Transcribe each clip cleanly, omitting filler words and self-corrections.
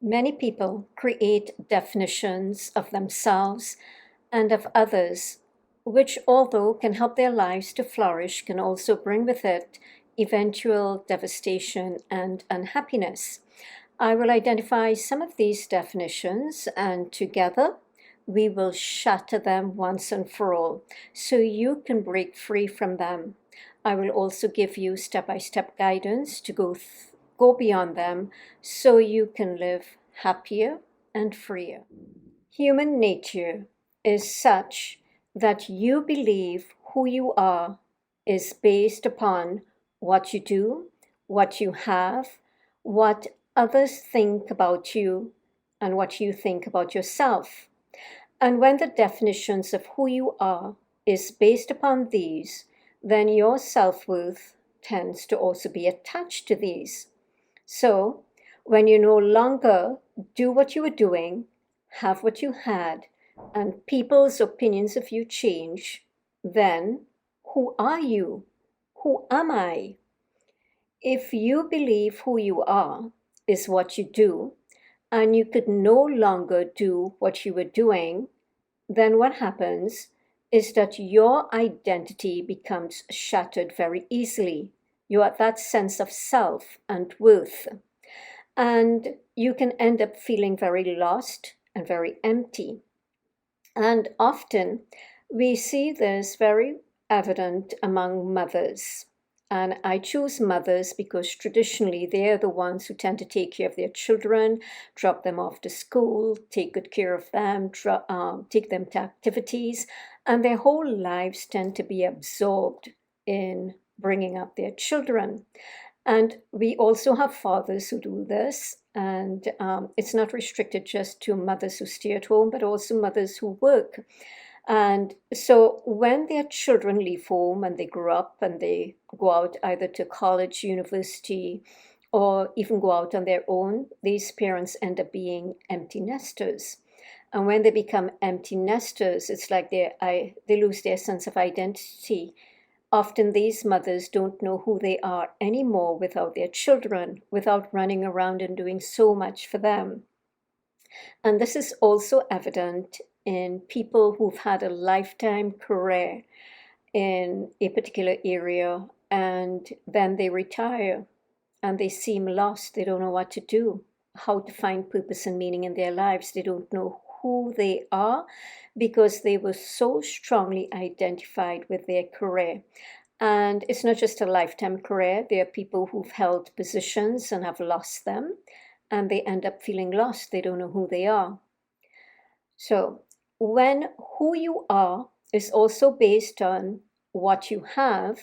Many people create definitions of themselves and of others, which, although can help their lives to flourish, can also bring with it eventual devastation and unhappiness. I will identify some of these definitions, and together we will shatter them once and for all so you can break free from them. I will also give you step by step guidance to go beyond them so you can live happier and freer. Human nature is such that you believe who you are is based upon what you do, what you have, what others think about you, and what you think about yourself. And when the definitions of who you are is based upon these, then your self worth tends to also be attached to these. So, when you no longer do what you were doing, have what you had, and people's opinions of you change, then who are you? Who am I? If you believe who you are is what you do, and you could no longer do what you were doing, then what happens is that your identity becomes shattered very easily. You are that sense of self and worth. And you can end up feeling very lost and very empty. And often we see this very evident among mothers. And I choose mothers because traditionally they're the ones who tend to take care of their children, drop them off to school, take good care of them, take them to activities, and their whole lives tend to be absorbed in bringing up their children. And we also have fathers who do this, and it's not restricted just to mothers who stay at home, but also mothers who work. And so when their children leave home and they grow up and they go out either to college, university, or even go out on their own, these parents end up being empty nesters. And when they become empty nesters, it's like they lose their sense of identity. Often these mothers don't know who they are anymore without their children, without running around and doing so much for them. And this is also evident in people who've had a lifetime career in a particular area and then they retire and they seem lost. They don't know what to do, how to find purpose and meaning in their lives. They don't know who they are because they were so strongly identified with their career. And it's not just a lifetime career. There are people who've held positions and have lost them, and they end up feeling lost. They don't know who they are. So, when who you are is also based on what you have,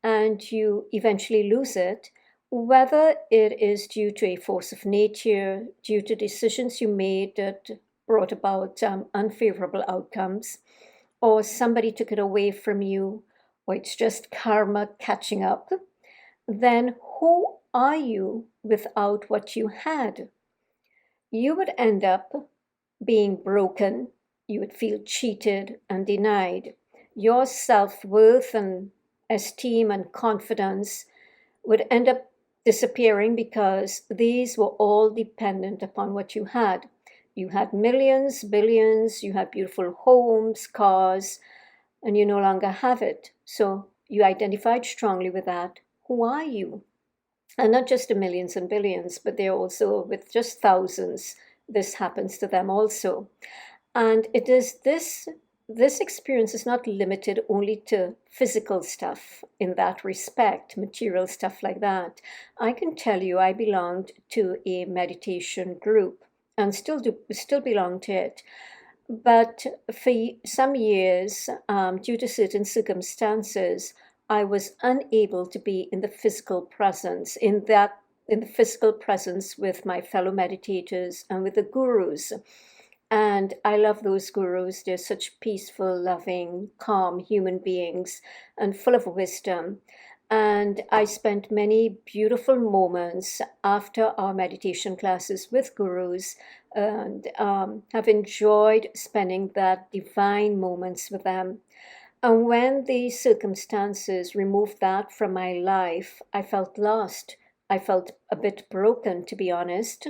and you eventually lose it, whether it is due to a force of nature, due to decisions you made that brought about unfavorable outcomes, or somebody took it away from you, or it's just karma catching up, then who are you without what you had? You would end up being broken. You would feel cheated and denied. Your self worth and esteem and confidence would end up disappearing because these were all dependent upon what you had. You had millions, billions, you had beautiful homes, cars, and you no longer have it. So you identified strongly with that. Who are you? And not just the millions and billions, but they're also with just thousands. This happens to them also. And it is this experience is not limited only to physical stuff in that respect, material stuff like that. I can tell you I belonged to a meditation group and still belong to it. But for some years, due to certain circumstances, I was unable to be in the physical presence, in the physical presence with my fellow meditators and with the gurus. And I love those gurus. They're such peaceful, loving, calm human beings and full of wisdom. And I spent many beautiful moments after our meditation classes with gurus and have enjoyed spending that divine moments with them. And when the circumstances removed that from my life, I felt lost. I felt a bit broken, to be honest.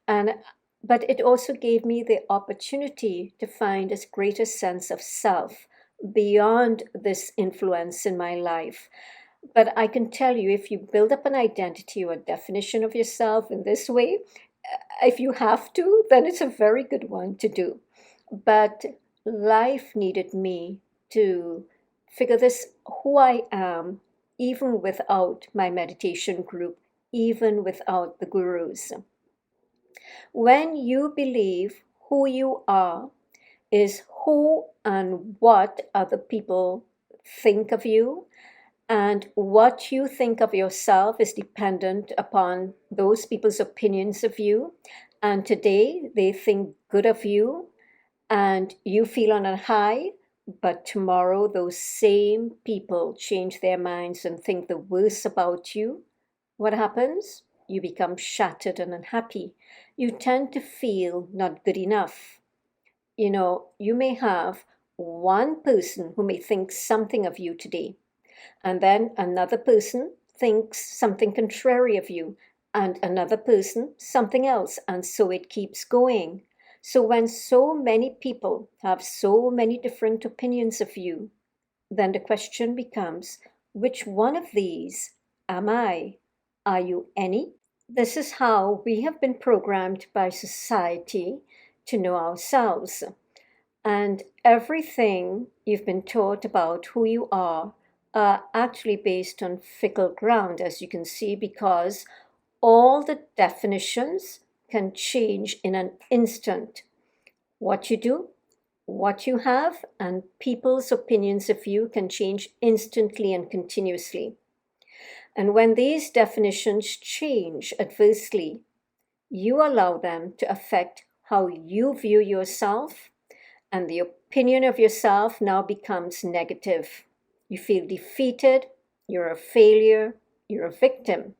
And But it also gave me the opportunity to find a greater sense of self beyond this influence in my life. But I can tell you, if you build up an identity or a definition of yourself in this way, if you have to, then it's a very good one to do. But life needed me to figure this who I am, even without my meditation group, even without the gurus. When you believe who you are is who and what other people think of you, and what you think of yourself is dependent upon those people's opinions of you. And today they think good of you and you feel on a high, but tomorrow those same people change their minds and think the worst about you. What happens? You become shattered and unhappy. You tend to feel not good enough. You may have one person who may think something of you today, and then another person thinks something contrary of you, and another person something else, and so it keeps going. So when so many people have so many different opinions of you, then the question becomes, which one of these am I? Are you any? This is how we have been programmed by society to know ourselves. And everything you've been taught about who you are actually based on fickle ground, as you can see, because all the definitions can change in an instant. What you do, what you have, and people's opinions of you can change instantly and continuously. And when these definitions change adversely, you allow them to affect how you view yourself, and the opinion of yourself now becomes negative. You feel defeated, you're a failure, you're a victim.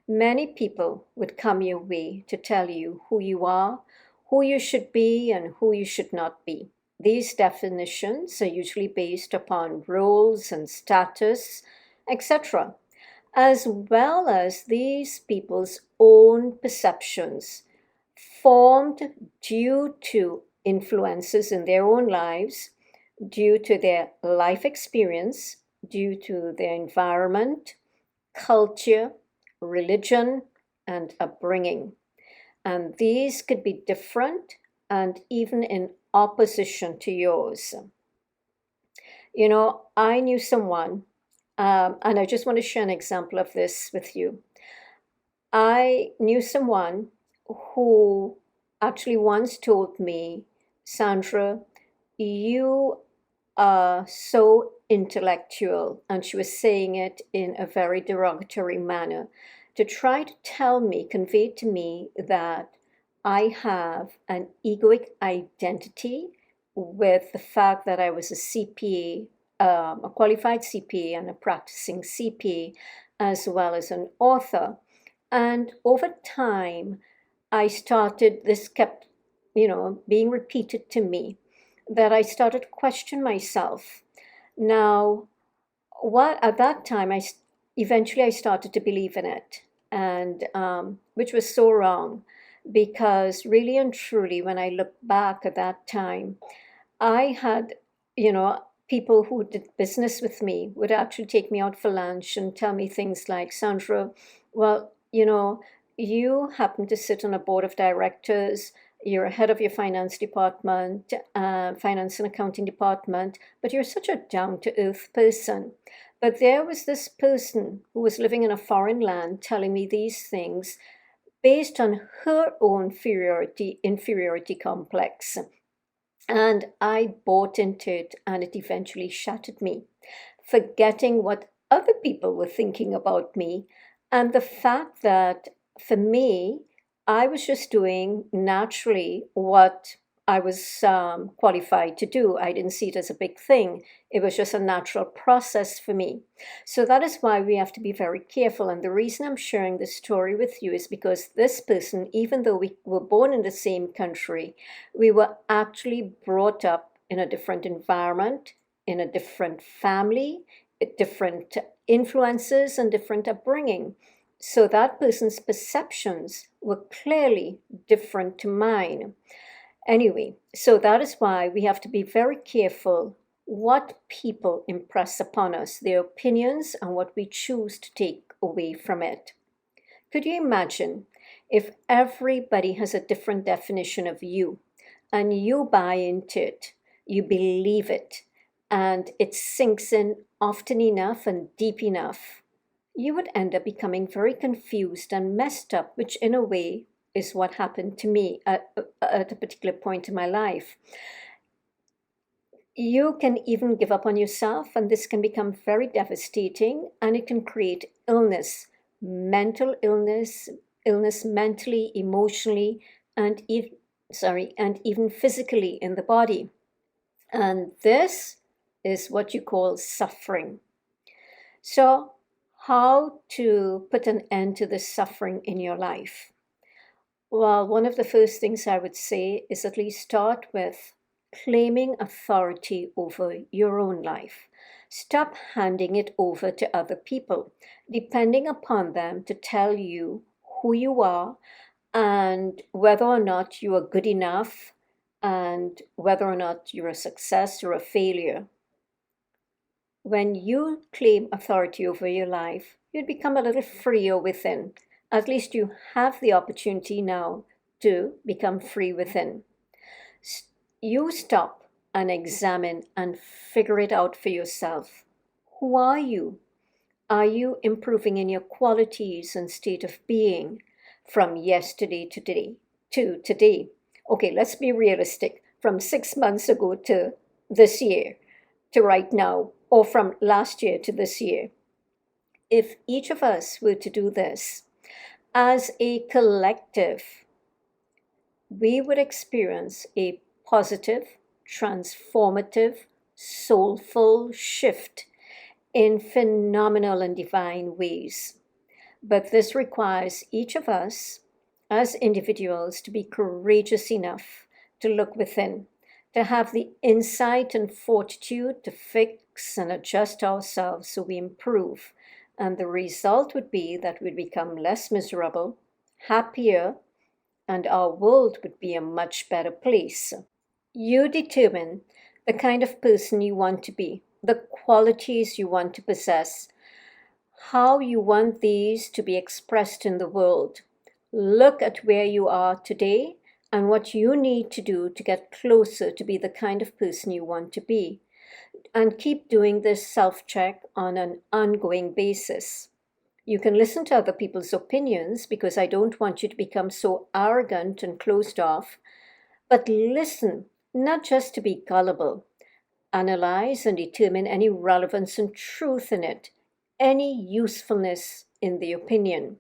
Many people would come your way to tell you who you are, who you should be, and who you should not be. These definitions are usually based upon roles and status, etc., as well as these people's own perceptions formed due to influences in their own lives, due to their life experience, due to their environment, culture, religion, and upbringing. And these could be different and even in opposition to yours. I knew someone, and I just want to share an example of this with you. I knew someone who actually once told me, Sandra, you are so intellectual. And she was saying it in a very derogatory manner to try to tell me, convey to me that I have an egoic identity with the fact that I was a CPA, a qualified CPA and a practicing CPA, as well as an author. And over time, this kept, being repeated to me, that I started to question myself. Now, what at that time, eventually I started to believe in it, and which was so wrong, because really and truly, when I look back at that time, I had, people who did business with me would actually take me out for lunch and tell me things like, Sandra, well, you happen to sit on a board of directors, you're head of your finance department, finance and accounting department, but you're such a down to earth person. But there was this person who was living in a foreign land telling me these things based on her own inferiority complex. And I bought into it, and it eventually shattered me, forgetting what other people were thinking about me, and the fact that for me, I was just doing naturally what I was qualified to do. I didn't see it as a big thing. It was just a natural process for me. So that is why we have to be very careful. And the reason I'm sharing this story with you is because this person, even though we were born in the same country, we were actually brought up in a different environment, in a different family, different influences, and different upbringing. So that person's perceptions were clearly different to mine. Anyway, so that is why we have to be very careful what people impress upon us, their opinions, and what we choose to take away from it. Could you imagine if everybody has a different definition of you and you buy into it, you believe it, and it sinks in often enough and deep enough? You would end up becoming very confused and messed up, which in a way is what happened to me at a particular point in my life. You can even give up on yourself, and this can become very devastating, and it can create illness, mental illness, illness mentally, emotionally, and even and even physically in the body. And this is what you call suffering. So, how to put an end to this suffering in your life? Well, one of the first things I would say is at least start with claiming authority over your own life. Stop handing it over to other people, depending upon them to tell you who you are and whether or not you are good enough and whether or not you're a success or a failure. When you claim authority over your life, you'd become a little freer within. At least you have the opportunity now to become free within. You stop and examine and figure it out for yourself. Who are you? Are you improving in your qualities and state of being from yesterday to today? Okay, let's be realistic. From 6 months ago to this year, to right now, or from last year to this year. If each of us were to do this as a collective, we would experience a positive, transformative, soulful shift in phenomenal and divine ways. But this requires each of us as individuals to be courageous enough to look within, to have the insight and fortitude to fix and adjust ourselves so we improve. And the result would be that we'd become less miserable, happier, and our world would be a much better place. You determine the kind of person you want to be, the qualities you want to possess, how you want these to be expressed in the world. Look at where you are today and what you need to do to get closer to be the kind of person you want to be. And keep doing this self-check on an ongoing basis. You can listen to other people's opinions because I don't want you to become so arrogant and closed off, but listen, not just to be gullible. Analyze and determine any relevance and truth in it, any usefulness in the opinion.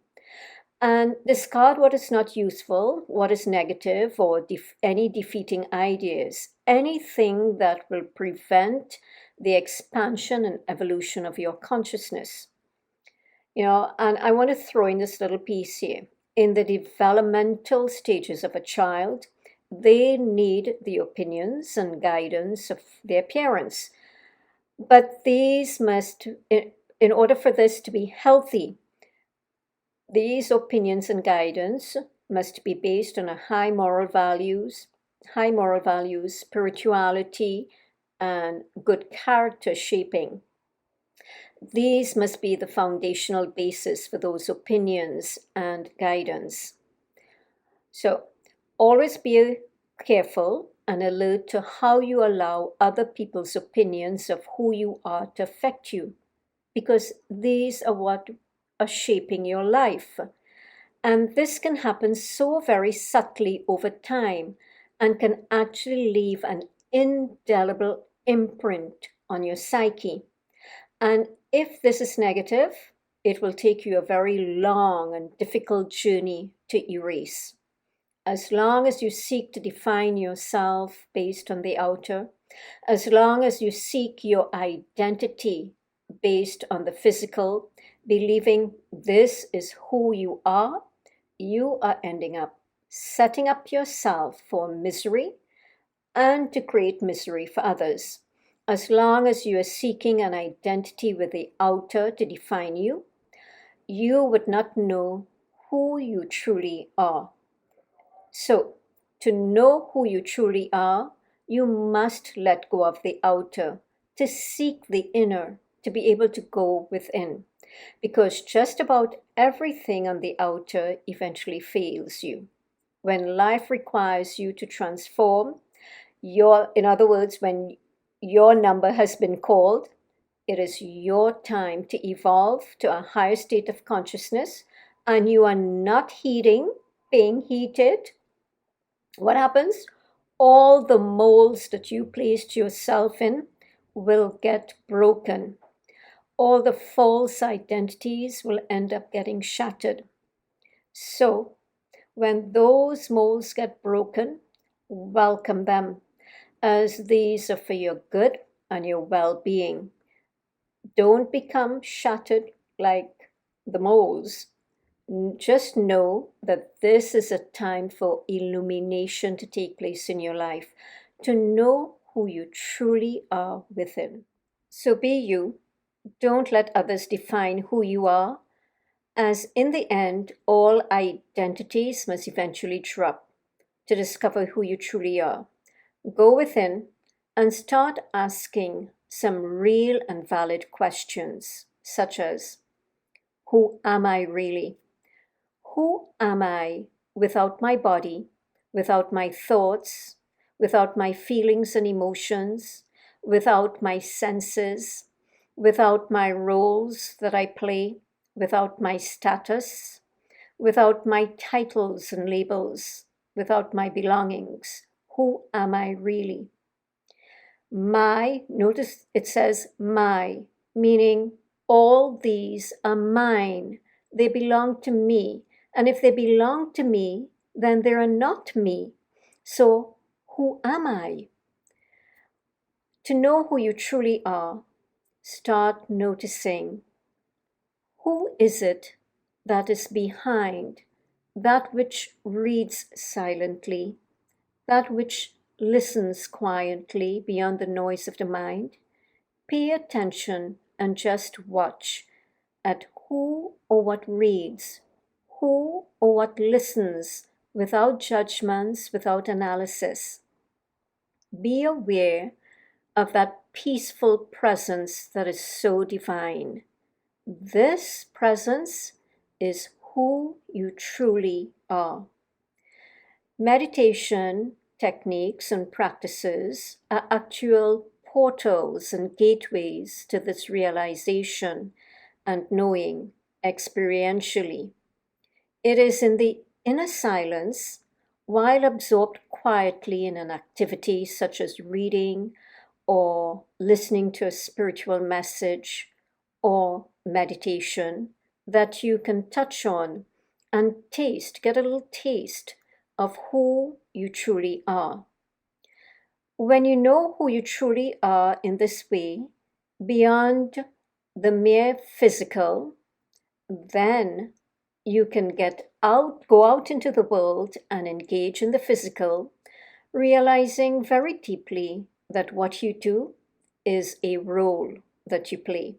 And discard what is not useful, what is negative, or any defeating ideas, anything that will prevent the expansion and evolution of your consciousness. And I want to throw in this little piece here. In the developmental stages of a child, they need the opinions and guidance of their parents. But these must, in order for this to be healthy, these opinions and guidance must be based on high moral values, spirituality, and good character shaping. These must be the foundational basis for those opinions and guidance. So always be careful and alert to how you allow other people's opinions of who you are to affect you, because these are what are shaping your life. And this can happen so very subtly over time and can actually leave an indelible imprint on your psyche. And if this is negative, it will take you a very long and difficult journey to erase. As long as you seek to define yourself based on the outer, as long as you seek your identity based on the physical, believing this is who you are ending up setting up yourself for misery and to create misery for others. As long as you are seeking an identity with the outer to define you, you would not know who you truly are. So, to know who you truly are, you must let go of the outer, to seek the inner, to be able to go within. Because just about everything on the outer eventually fails you. When life requires you to transform, in other words, when your number has been called, it is your time to evolve to a higher state of consciousness, and you are not being heated. What happens? All the molds that you placed yourself in will get broken. All the false identities will end up getting shattered. So, when those molds get broken, welcome them, as these are for your good and your well being. Don't become shattered like the molds. Just know that this is a time for illumination to take place in your life, to know who you truly are within. So be you. Don't let others define who you are, as in the end, all identities must eventually drop to discover who you truly are. Go within and start asking some real and valid questions, such as, who am I really? Who am I without my body, without my thoughts, without my feelings and emotions, without my senses, without my roles that I play, without my status, without my titles and labels, without my belongings? Who am I really? Notice it says my, meaning all these are mine. They belong to me. And if they belong to me, then they are not me. So, who am I? To know who you truly are, start noticing, who is it that is behind that which reads silently, that which listens quietly beyond the noise of the mind? Pay attention and just watch at who or what reads, who or what listens, without judgments, without analysis. Be aware of that peaceful presence that is so divine. This presence is who you truly are. Meditation techniques and practices are actual portals and gateways to this realization and knowing experientially. It is in the inner silence, while absorbed quietly in an activity such as reading or listening to a spiritual message or meditation, that you can touch on and get a little taste of who you truly are. When you know who you truly are in this way, beyond the mere physical, then you can go out into the world and engage in the physical, realizing very deeply that what you do is a role that you play,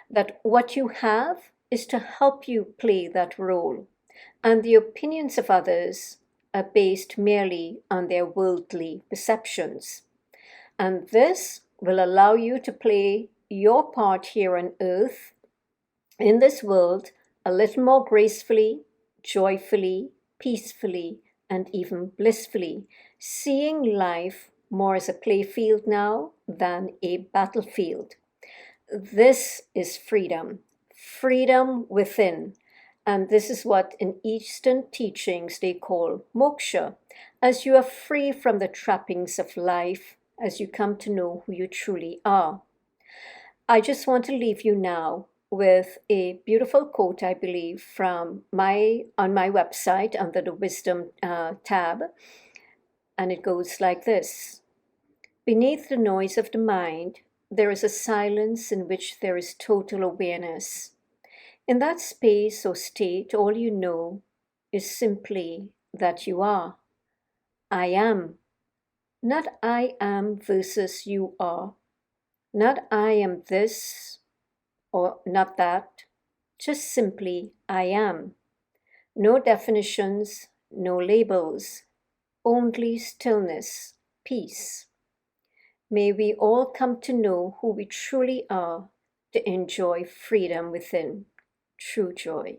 that what you have is to help you play that role, and the opinions of others are based merely on their worldly perceptions. And this will allow you to play your part here on earth, in this world, a little more gracefully, joyfully, peacefully, and even blissfully, seeing life more as a playfield now than a battlefield. This is freedom, freedom within. And this is what in Eastern teachings they call moksha, as you are free from the trappings of life, as you come to know who you truly are. I just want to leave you now with a beautiful quote, I believe, from on my website under the wisdom tab. And it goes like this: beneath the noise of the mind, there is a silence in which there is total awareness. In that space or state, all you know is simply that you are. I am. Not I am versus you are. Not I am this or not that. just simply I am. No definitions, no labels, only stillness, peace. May we all come to know who we truly are, to enjoy freedom within, true joy.